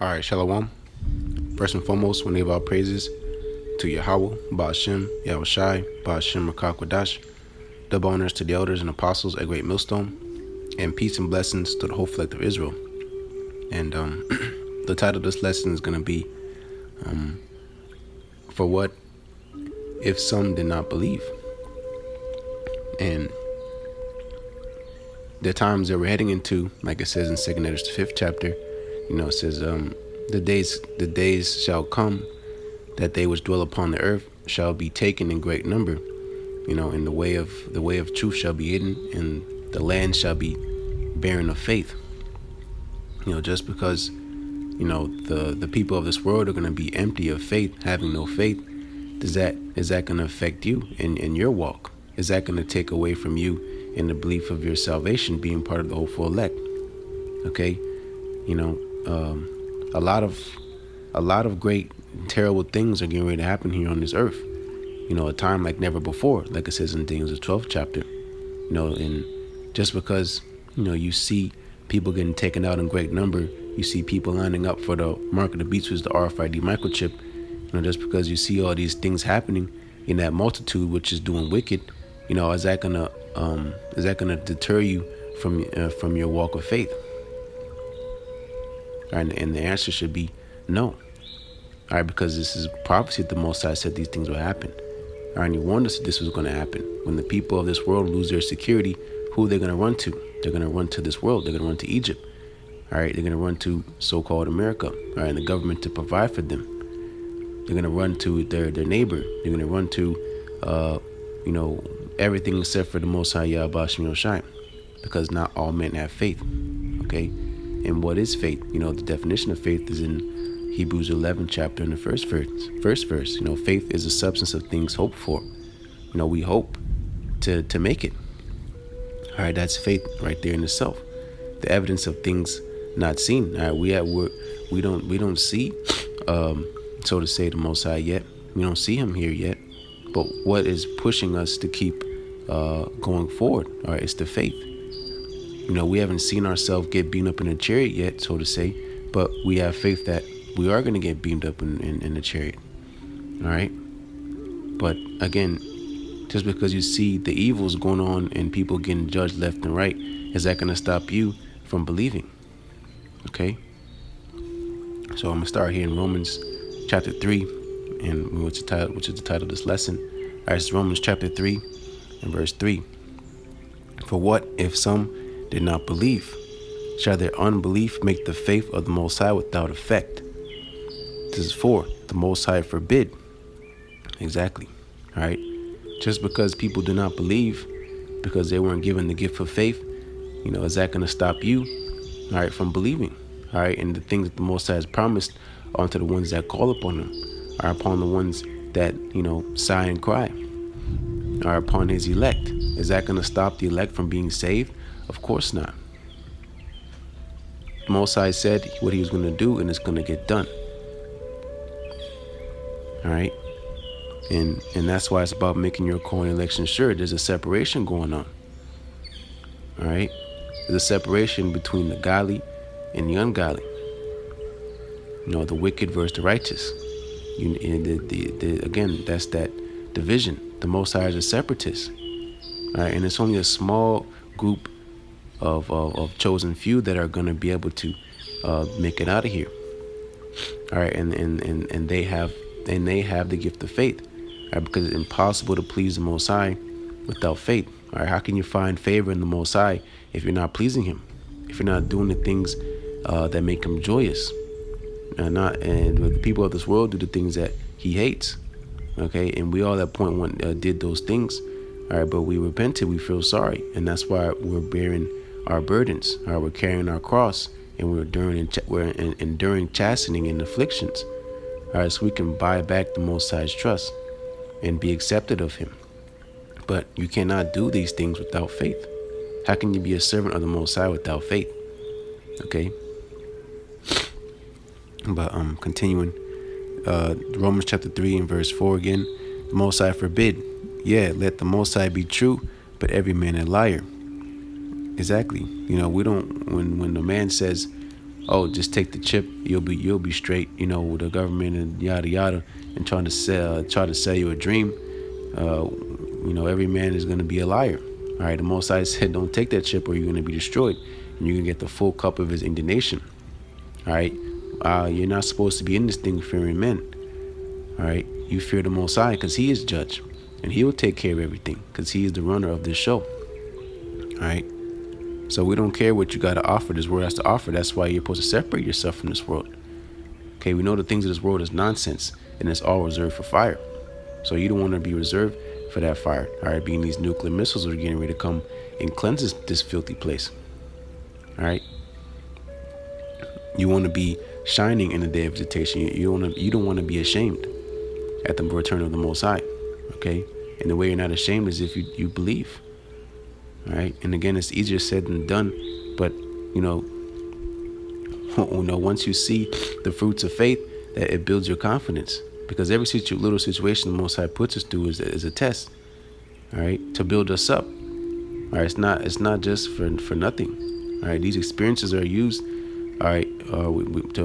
All right, Shalom. First and foremost, we give our praises to Yahawah, BABAL, YAHAWASHI, BABAL, Makakwadash. Double honors to the elders and apostles at Great Millstone, and peace and blessings to the whole elect of Israel. And the title of this lesson is going to be For What If Some Did Not Believe? And the times that we're heading into, like it says in 2 Letters, the 5th chapter, it says, the days shall come that they which dwell upon the earth shall be taken in great number, and the way of truth shall be hidden, and the land shall be barren of faith. Just because the people of this world are going to be empty of faith, having no faith, is that going to affect you in your walk? Is that going to take away from you in the belief of your salvation, being part of the hopeful elect? Okay, a lot of great terrible things are getting ready to happen here on this earth. A time like never before, like it says in Daniel the 12th chapter. And just because you see people getting taken out in great number, you see people lining up for the mark of the beast, which is the RFID microchip. Just because you see all these things happening in that multitude which is doing wicked, is that gonna deter you from your walk of faith? And the answer should be no. All right, because this is prophecy that the Most High said these things will happen. All right, and He warned us that this was going to happen. When the people of this world lose their security, who are they going to run to? They're going to run to this world. They're going to run to Egypt. All right, they're going to run to so-called America. All right, and the government to provide for them. They're going to run to their neighbor. They're going to run to, everything except for the Most High YAHAWASHI, because not all men have faith. Okay, and what is faith? The definition of faith is in Hebrews 11 chapter in the first verse. Faith is the substance of things hoped for. We hope to make it. All right, that's faith right there in itself. The evidence of things not seen. All right, we don't see, so to say, the Most High yet. We don't see Him here yet. But what is pushing us to keep going forward? All right, it's the faith. We haven't seen ourselves get beaten up in a chariot yet, so to say, but we have faith that we are going to get beamed up in the chariot. All right. But again, just because you see the evils going on and people getting judged left and right, is that going to stop you from believing? Okay. So I'm going to start here in Romans chapter 3, and which is the title of this lesson. All right, it's Romans chapter 3 and verse 3. For what if some did not believe? Shall their unbelief make the faith of the Most High without effect? This is 4. The Most High forbid. Exactly. All right. Just because people do not believe, because they weren't given the gift of faith, is that going to stop you, all right, from believing? All right. And the things that the Most High has promised onto the ones that call upon Him, are upon the ones that, sigh and cry, are upon His elect. Is that going to stop the elect from being saved? Of course not. The Most High said what He was going to do, and it's going to get done. All right, and that's why it's about making your calling election sure. There's a separation going on. All right, there's a separation between the godly and the ungodly. The wicked versus the righteous. Again, that's that division. The Most High is a separatist. All right, and it's only a small group of chosen few that are going to be able to make it out of here. All right, and they have the gift of faith, right? Because it's impossible to please the Most High without faith. All right, how can you find favor in the Most High if you're not pleasing Him, if you're not doing the things that make Him joyous, and the people of this world do the things that He hates? Okay, and we all at point one did those things. All right, but we repented, we feel sorry, and that's why we're bearing our burdens. All right, we're carrying our cross, and we're enduring chastening and afflictions. All right, so we can buy back the Most High's trust and be accepted of Him. But you cannot do these things without faith. How can you be a servant of the Most High without faith? Okay. But continuing, Romans chapter 3 and verse 4 again. The Most High forbid. Yeah, let the Most High be true, but every man a liar. Exactly. We don't. When the man says, oh, just take the chip, you'll be straight, with the government and yada yada, and try to sell you a dream. Every man is going to be a liar. All right, the Most High said, don't take that chip or you're going to be destroyed, and you're going to get the full cup of his indignation. All right, you're not supposed to be in this thing fearing men. All right, you fear the Most High because he is judge, and he will take care of everything because he is the runner of this show. All right, so we don't care what you got to offer. This world has to offer. That's why you're supposed to separate yourself from this world. Okay, we know the things of this world is nonsense, and it's all reserved for fire. So you don't want to be reserved for that fire. All right, being these nuclear missiles are getting ready to come and cleanse this filthy place. All right, you want to be shining in the day of visitation. You don't want to be ashamed at the return of the Most High. Okay, and the way you're not ashamed is if you believe. All right, and again, it's easier said than done, but once you see the fruits of faith, that it builds your confidence. Because every little situation the Most High puts us through is a test, all right, to build us up. All right, it's not just for nothing. All right, these experiences are used, all right,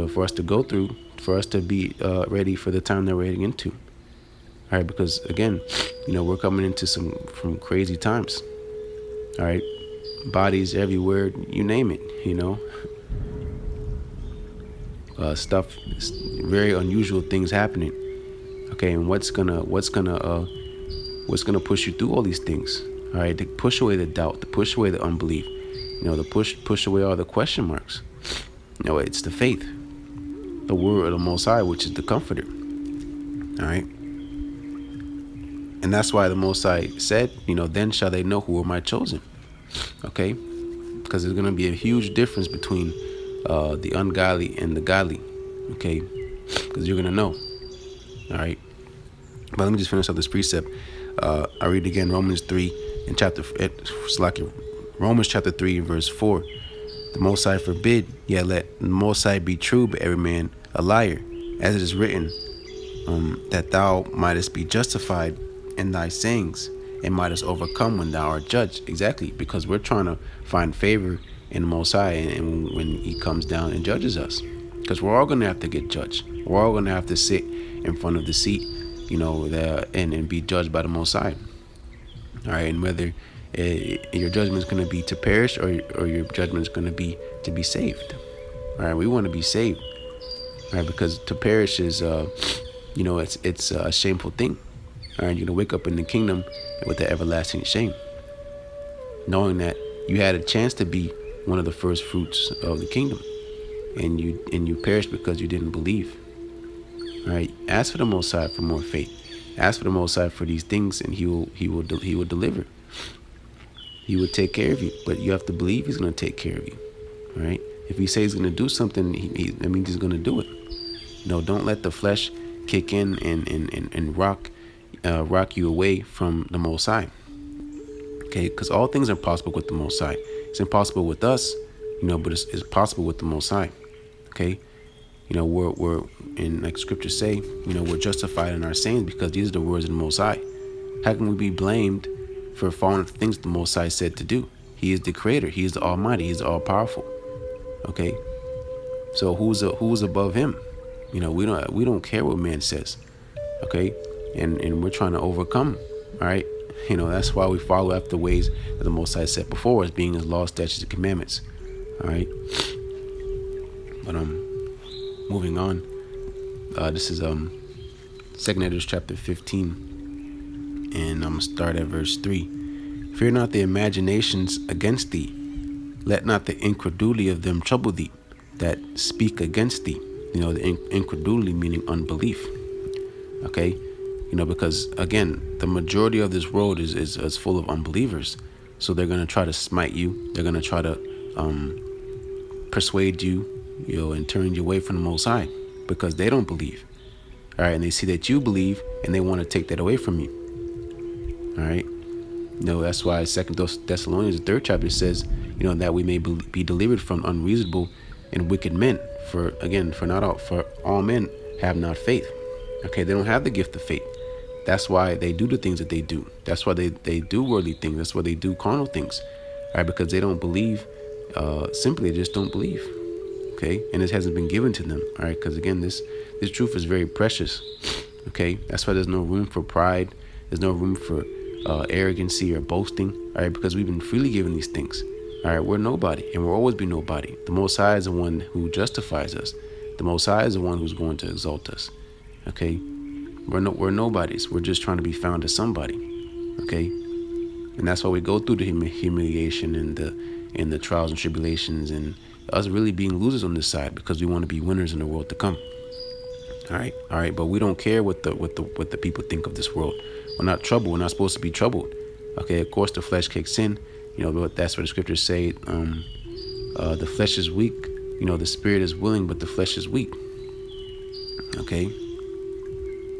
for us to go through, for us to be ready for the time that we're heading into. All right, because again, we're coming into from crazy times. All right, bodies everywhere, you name it. Stuff, very unusual things happening. Okay, and what's gonna push you through all these things? All right, to push away the doubt, to push away the unbelief, to push away all the question marks. It's the faith, the word of the Most High, which is the Comforter. All right, and that's why the Most High said, then shall they know who are my chosen. Okay, because there's gonna be a huge difference between the ungodly and the godly. Okay, because you're gonna know. All right, but let me just finish up this precept. I read again Romans 3 Romans chapter 3 verse 4. The Most High forbid, yet let the Most High be true, but every man a liar, as it is written, that thou mightest be justified in thy sayings, and mightest overcome when thou art judged. Exactly, because we're trying to find favor in the Most High, and when he comes down and judges us, because we're all going to have to get judged. We're all going to have to sit in front of the seat, and be judged by the Most High. All right, and whether your judgment is going to be to perish or your judgment is going to be to be saved. All right, we want to be saved. All right, because to perish is, it's a shameful thing. All right, you're going to wake up in the kingdom with the everlasting shame, knowing that you had a chance to be one of the first fruits of the kingdom, and you perished because you didn't believe. All right, ask for the Most High for more faith. Ask for the Most High for these things, and he will deliver. He will take care of you, but you have to believe he's going to take care of you. All right, if he says he's going to do something, that means he's going to do it. Don't let the flesh kick in and rock you away from the Most High. Okay, because all things are possible with the Most High. It's impossible with us, but it's possible with the Most High. Okay, we're in, like scriptures say, we're justified in our sayings because these are the words of the Most High. How can we be blamed for following the things the Most High said to do? He is the Creator. He is the Almighty. He's the All-Powerful. Okay, so who's above him? We don't care what man says. Okay, and we're trying to overcome. All right, that's why we follow after the ways that the Most High set before us, being His law, statutes, and commandments. All right, but moving on. This is 2 Edwards chapter 15, and I'm gonna start at verse 3. Fear not the imaginations against thee. Let not the incredulity of them trouble thee that speak against thee. The incredulity meaning unbelief. Okay, because again, the majority of this world is full of unbelievers. So they're gonna try to smite you. They're gonna try to persuade you, and turn you away from the Most High because they don't believe. All right, and they see that you believe, and they want to take that away from you. All right, that's why 2 Thessalonians, the 3rd chapter says, that we may be delivered from unreasonable and wicked men. For all men have not faith. Okay, they don't have the gift of faith. That's why they do the things that they do. That's why they do worldly things. That's why they do carnal things. All right, because they don't believe. Simply, they just don't believe. Okay, and it hasn't been given to them. All right, because again, this truth is very precious. Okay, that's why there's no room for pride. There's no room for arrogancy or boasting. All right, because we've been freely given these things. All right, we're nobody, and we'll always be nobody. The Most High is the one who justifies us. The Most High is the one who's going to exalt us. Okay, we're nobodies. We're just trying to be found as somebody. Okay, and that's why we go through the humiliation and the trials and tribulations, and us really being losers on this side, because we want to be winners in the world to come. All right, but we don't care what the people think of this world. We're not troubled. We're not supposed to be troubled. Okay, of course the flesh kicks in. But that's what the scriptures say. The flesh is weak. The spirit is willing, but the flesh is weak. Okay,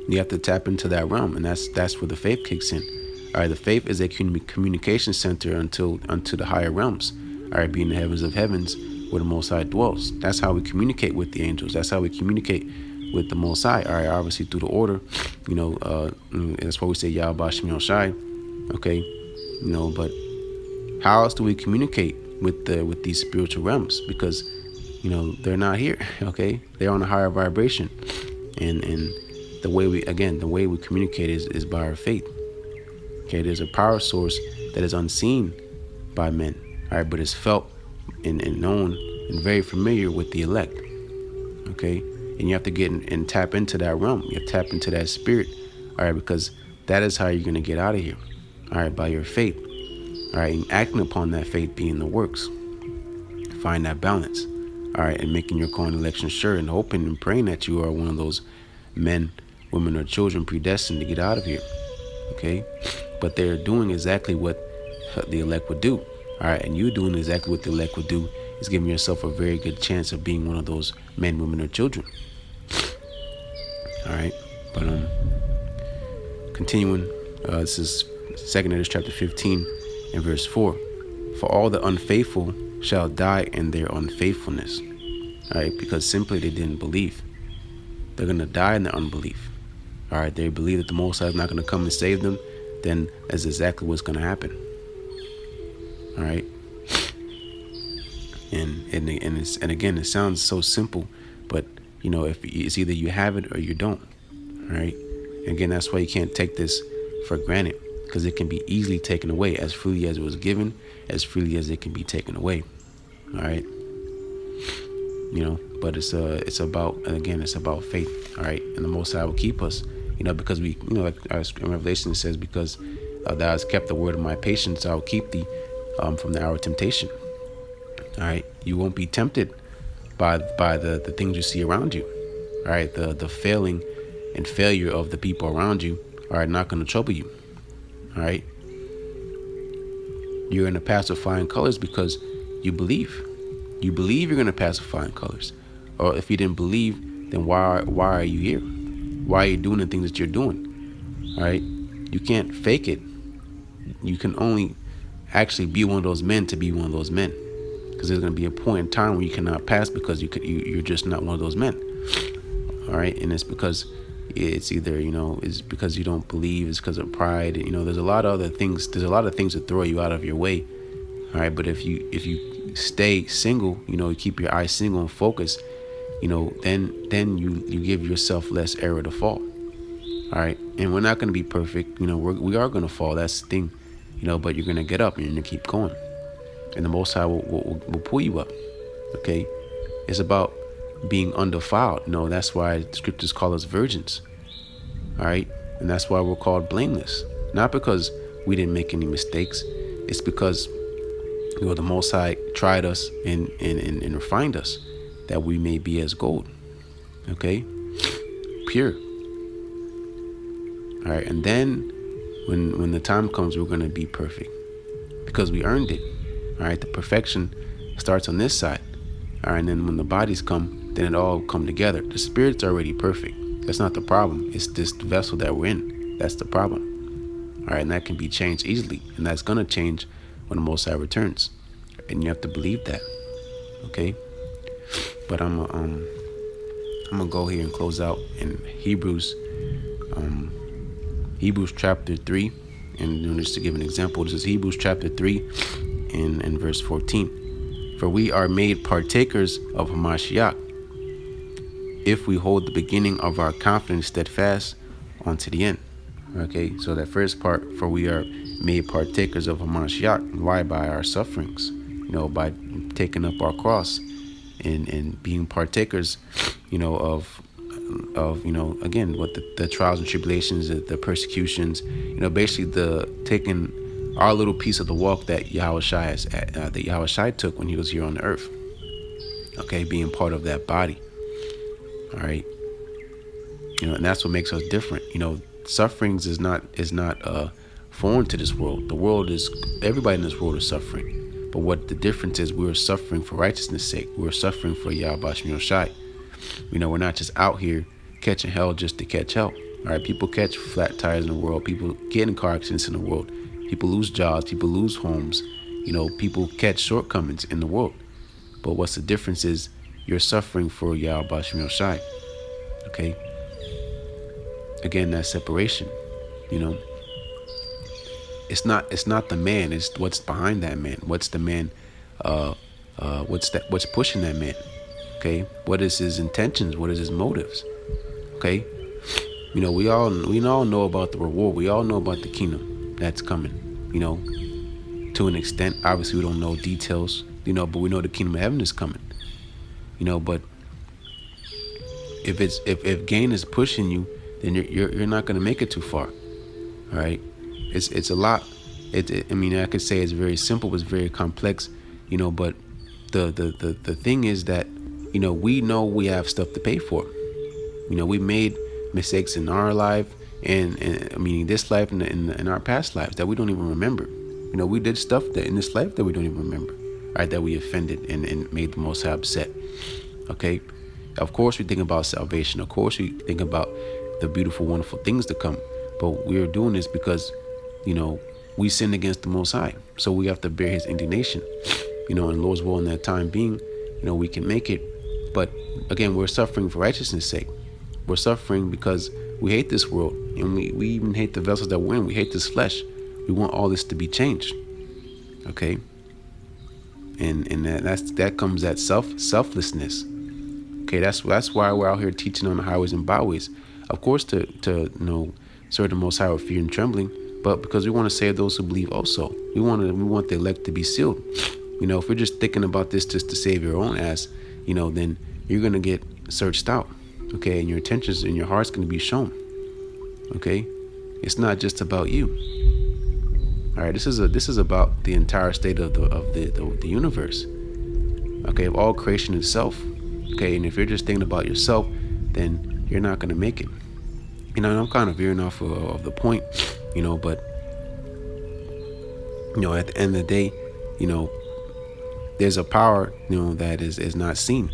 you have to tap into that realm, and that's where the faith kicks in. All right, the faith is a communication center unto the higher realms. All right, being the heavens of heavens, where the Most High dwells. That's how we communicate with the angels. That's how we communicate with the Most High. All right, obviously through the order. That's why we say YAHAWASHI. Okay, but how else do we communicate with these spiritual realms? Because they're not here. Okay, they're on a higher vibration, and the way we communicate is by our faith. Okay, there's a power source that is unseen by men. All right, but it's felt and known and very familiar with the elect. Okay, and you have to get and tap into that realm. You have to tap into that spirit. All right, because that is how you're going to get out of here. All right, by your faith. All right, and acting upon that faith being the works. Find that balance. All right, and making your calling election sure, and hoping and praying that you are one of those men, women, or children predestined to get out of here. Okay, but they're doing exactly what the elect would do. All right, and you doing exactly what the elect would do is giving yourself a very good chance of being one of those men, women, or children. All right, but continuing, this is 2 Edges chapter 15 and verse 4. For all the unfaithful shall die in their unfaithfulness. All right, because simply they didn't believe. They're gonna die in their unbelief. All right, they believe that the Most High is not gonna come and save them. Then that's exactly what's gonna happen. All right, and again, it sounds so simple, but if it's either you have it or you don't. All right, and again, that's why you can't take this for granted, because it can be easily taken away as freely as it was given, as freely as it can be taken away. All right, but it's about faith. All right, and the Most High will keep us, because we, like in Revelation it says, because thou hast kept the word of my patience, I will keep thee from the hour of temptation. All right, you won't be tempted by the things you see around you. All right, the failing and failure of the people around you are not going to trouble you. All right, you're going to pass with flying colors because you believe. You believe you're going to pass with flying colors. Or if you didn't believe, then why are you here? Why are you doing the things that you're doing? All right, you can't fake it. You can only actually be one of those men to be one of those men, because there's going to be a point in time where you cannot pass because you're just not one of those men. All right, and it's because it's either it's because you don't believe, it's because of pride. There's a lot of other things. There's a lot of things that throw you out of your way. All right, but if you stay single, you keep your eyes single and focused, then you give yourself less error to fall. All right, and we're not going to be perfect. We are going to fall. That's the thing. But you're going to get up and you're going to keep going. And the Most High will pull you up. Okay? It's about being undefiled. That's why the scriptures call us virgins. All right? And that's why we're called blameless. Not because we didn't make any mistakes. It's because the Most High tried us and refined us, that we may be as gold. Okay? Pure. All right? And then when the time comes, we're going to be perfect because we earned it. All right, the perfection starts on this side. All right, and then when the bodies come, then it all come together. The spirit's already perfect. That's not the problem. It's this vessel that we're in. That's the problem. All right, and that can be changed easily, and that's going to change when the Most High returns, and you have to believe that. Okay, but I'm gonna go here and close out in Hebrews chapter 3, and just to give an example, this is Hebrews chapter 3 and verse 14. For we are made partakers of Hamashiach, if we hold the beginning of our confidence steadfast unto the end. Okay, so that first part, for we are made partakers of Hamashiach. Why? By our sufferings, by taking up our cross and being partakers, of again, what the trials and tribulations, the persecutions, basically the taking our little piece of the walk that Yahawashi took when he was here on the earth. Okay, being part of that body. All right, and that's what makes us different. Sufferings is not foreign to this world. The world is, everybody in this world is suffering. But what the difference is, we're suffering for righteousness' sake. We're suffering for YAHAWASHI. We're not just out here catching hell just to catch hell. All right, people catch flat tires in the world. People get in car accidents in the world. People lose jobs. People lose homes. People catch shortcomings in the world. But what's the difference is you're suffering for YAHAWASHI. Okay. Again, that separation. It's not the man. It's what's behind that man. What's the man? What's pushing that man? Okay. What is his intentions? What is his motives? Okay. We all know about the reward. We all know about the kingdom that's coming. To an extent. Obviously, we don't know details. But we know the kingdom of heaven is coming. But if gain is pushing you, then you're not going to make it too far. All right. It's a lot. I could say it's very simple, but it's very complex. But the thing is that we know we have stuff to pay for. We made mistakes in our life, and meaning this life and in our past lives that we don't even remember. We did stuff that in this life that we don't even remember. Right, that we offended and made the Most High upset. Okay, of course we think about salvation. Of course we think about the beautiful, wonderful things to come. But we're doing this because, we sinned against the Most High. So we have to bear His indignation. And Lord's will in that time being, we can make it. But again, we're suffering for righteousness' sake. We're suffering because we hate this world, and we even hate the vessels that we're in. We hate this flesh. We want all this to be changed. Okay. And that comes that selflessness. Okay, that's why we're out here teaching on the highways and byways. Of course, to serve the Most High with fear and trembling, but because we want to save those who believe also. We want the elect to be sealed. If we're just thinking about this just to save your own ass, then you're gonna get searched out. Okay, and your intentions and your heart's gonna be shown. Okay, it's not just about you. All right, this is about the entire state of the universe. Okay, of all creation itself. Okay, and if you're just thinking about yourself, then you're not gonna make it. I'm kind of veering off of the point, but at the end of the day, there's a power, that is not seen,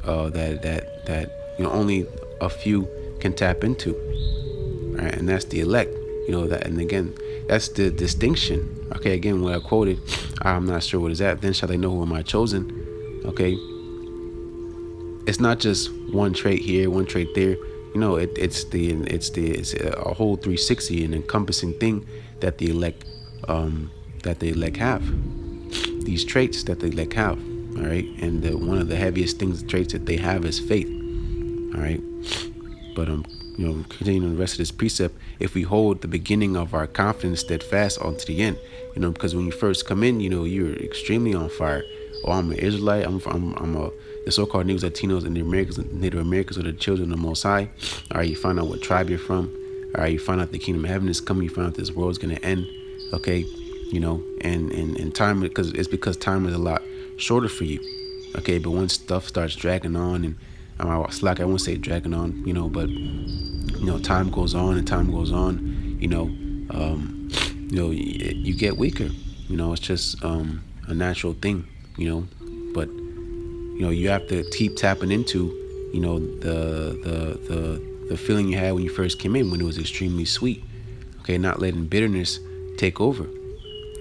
that only a few can tap into. All right, and that's the elect. And again, that's the distinction. Okay, again, what I quoted, I'm not sure what is that. Then shall they know who am I chosen? Okay, it's not just one trait here, one trait there. It's a whole 360 and encompassing thing that the elect have. These traits that the elect have. All right, and one of the heaviest traits that they have is faith. All right, but continuing the rest of this precept, if we hold the beginning of our confidence steadfast unto the end, because when you first come in, you're extremely on fire. Oh, I'm an Israelite. The so-called Negroes, Latinos, and the Native Americans are the children of the Most High. All right, you find out what tribe you're from. All right, you find out the kingdom of heaven is coming. You find out this world is going to end. Okay, and time, because time is a lot shorter for you. Okay, but once stuff starts dragging on, and I won't say dragging on, but time goes on and time goes on. You get weaker. It's just a natural thing. But you have to keep tapping into the feeling you had when you first came in, when it was extremely sweet. Okay, not letting bitterness take over.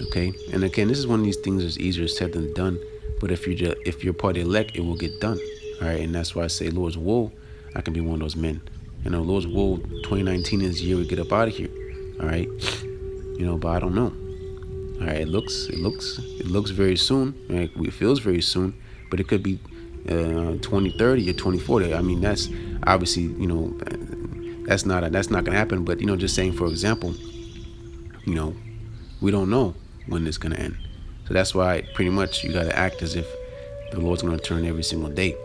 Okay, and again, this is one of these things that's easier said than done. But if you're part of the elect, it will get done. All right, and that's why I say Lord's will, I can be one of those men. Lord's will, 2019 is the year we get up out of here. All right, but I don't know. All right, it looks very soon. Right? It feels very soon, but it could be 2030 or 2040. I mean, that's obviously, that's not gonna happen. But just saying, for example, you know, we don't know when it's gonna end. So that's why pretty much you gotta act as if the Lord's gonna turn every single day.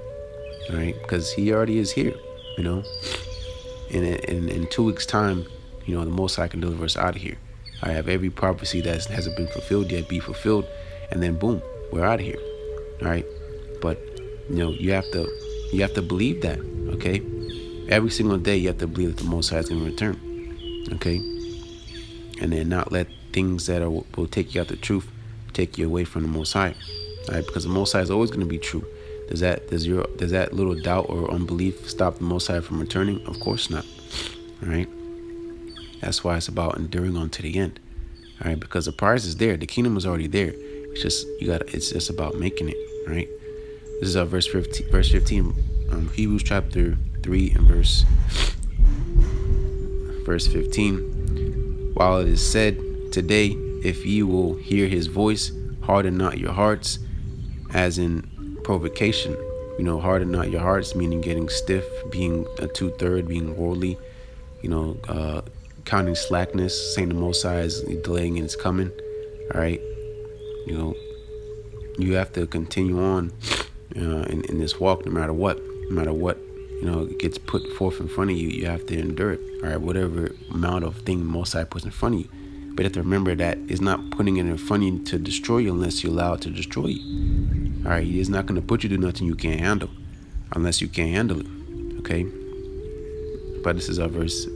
All right, because He already is here. You know, in 2 weeks' time, the Most High can deliver us out of here. I have every prophecy that hasn't been fulfilled yet be fulfilled, and then boom, we're out of here. All right, but you have to believe that. Okay, every single day you have to believe that the Most High is going to return. Okay, and then not let things that will take you out the truth take you away from the Most High. All right, because the Most High is always going to be true. Does that little doubt or unbelief stop the Most High from returning? Of course not. All right. That's why it's about enduring on to the end. All right, because the prize is there. The kingdom is already there. It's just about making it. All right. This is our verse 15. Verse 15. Hebrews chapter 3 and verse 15. While it is said today, if ye will hear His voice, harden not your hearts, as in provocation. Harden not your hearts, meaning getting stiff, being a 2/3, being worldly. Counting slackness, saying the Most High is delaying and it's coming. All right, you have to continue on in this walk, no matter what. It gets put forth in front of you. You have to endure it. All right, whatever amount of thing the Most High puts in front of you. But you have to remember that it's not putting it in front of you to destroy you unless you allow it to destroy you. All right, He's not going to put you through nothing you can't handle unless you can't handle it. Okay, but this is our verse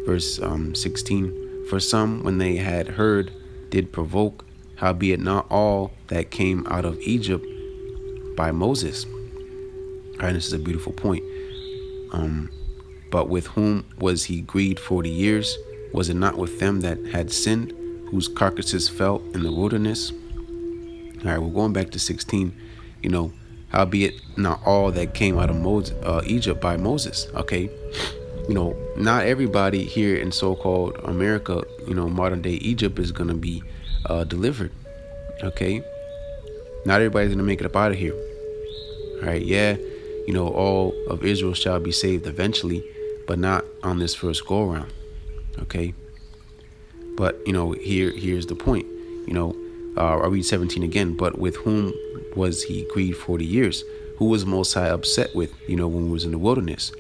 16. For some, when they had heard, did provoke, howbeit not all that came out of Egypt by Moses. All right, this is a beautiful point. But with whom was he grieved 40 years? Was it not with them that had sinned, whose carcasses fell in the wilderness? All right, we're going back to 16. Howbeit not all that came out of Egypt by Moses. Okay. Not everybody here in so-called America, modern day Egypt is going to be delivered. Okay. Not everybody's going to make it up out of here. All right. Yeah. All of Israel shall be saved eventually, but not on this first go around. Okay. But, here's the point. I'll read 17 again. But with whom was he grieved 40 years? Who was Most High upset with, when we was in the wilderness?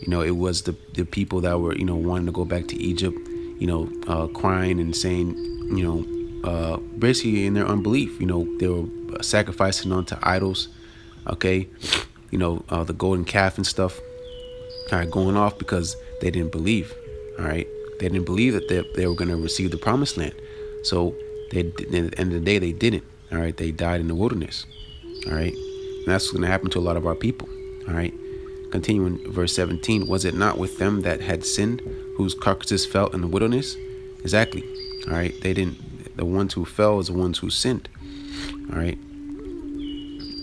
It was the people that were, wanting to go back to Egypt, crying and saying, basically in their unbelief, they were sacrificing onto idols. Okay. The golden calf and stuff. All right. Going off because they didn't believe. All right. They didn't believe that they were going to receive the promised land. So at the end of the day, they didn't. All right. They died in the wilderness. All right. And that's going to happen to a lot of our people. All right. Continuing verse 17, was it not with them that had sinned, whose carcasses fell in the wilderness? Exactly. All right. They didn't. The ones who fell is the ones who sinned. All right.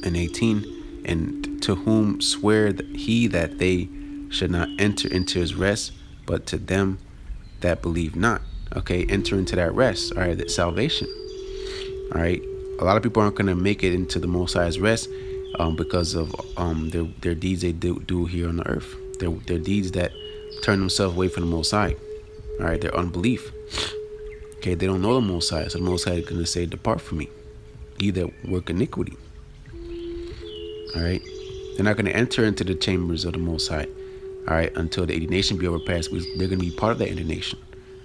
And 18, and to whom sware he that they should not enter into his rest, but to them that believe not. Okay. Enter into that rest. All right. That salvation. All right. A lot of people aren't going to make it into the Most High's rest because of their deeds they do here on the earth. Their deeds that turn themselves away from the Most High. All right, their unbelief. Okay, they don't know the Most High, so the Most High is going to say, "Depart from me, ye that work iniquity." All right, they're not going to enter into the chambers of the Most High. All right, until the indignation be overpassed, because they're going to be part of that indignation.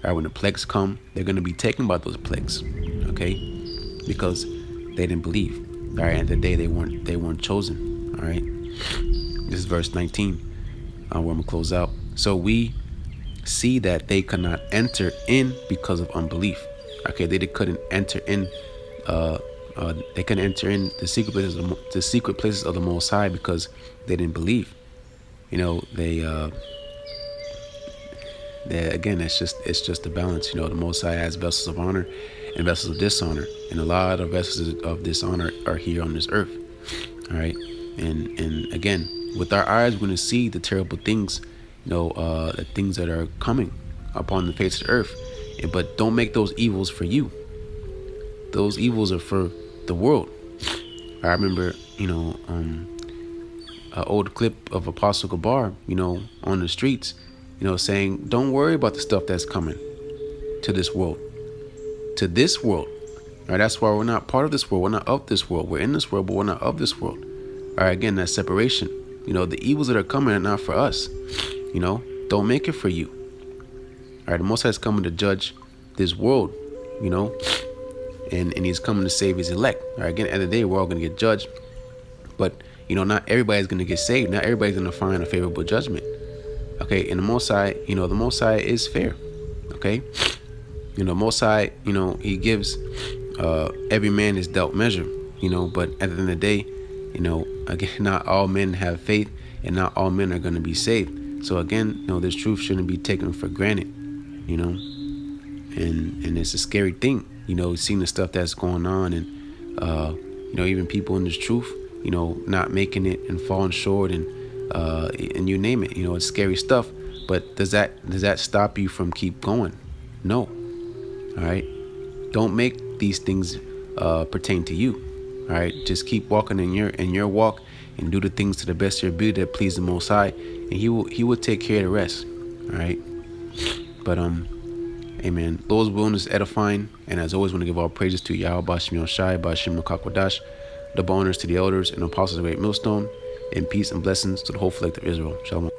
All right, when the plagues come, they're going to be taken by those plagues. Okay, because they didn't believe. All right, at the day they weren't chosen. All right, this is verse 19. Where I'm gonna close out. So we see that they could not enter in because of unbelief. Okay, they couldn't enter in. They couldn't enter in the secret places of the Most High because they didn't believe. They again, it's just the balance. The Most High has vessels of honor and vessels of dishonor, and a lot of vessels of dishonor are here on this earth. All right, and again, with our eyes, we're going to see the terrible things, the things that are coming upon the face of the earth. But don't make those evils for you. Those evils are for the world. I remember, an old clip of Apostle Gabar, on the streets, saying, don't worry about the stuff that's coming to this world. To this world. All right, that's why we're not part of this world. We're not of this world. We're in this world, but we're not of this world. All right, again, that separation. The evils that are coming are not for us. Don't make it for you. All right, the Most High is coming to judge this world, and he's coming to save his elect. All right, again, at the end of the day, we're all going to get judged. But, not everybody's going to get saved. Not everybody's going to find a favorable judgment. Okay, and the Most High, the Most High is fair. Okay, Most High, he gives every man his dealt measure, but at the end of the day, again, not all men have faith and not all men are going to be saved. So again, this truth shouldn't be taken for granted, and it's a scary thing, seeing the stuff that's going on and, even people in this truth, not making it and falling short and you name it, it's scary stuff. But does that stop you from keep going? No. All right. Don't make these things pertain to you. All right. Just keep walking in your walk and do the things to the best of your ability that please the Most High, and He will take care of the rest. All right. But amen. Lord's willing is edifying, and as always, want to give all praises to YAHAWASHI, Bashim Nakakwadash, double honors to the elders and apostles of Great Millstone, and peace and blessings to the whole elect of Israel. Shalom.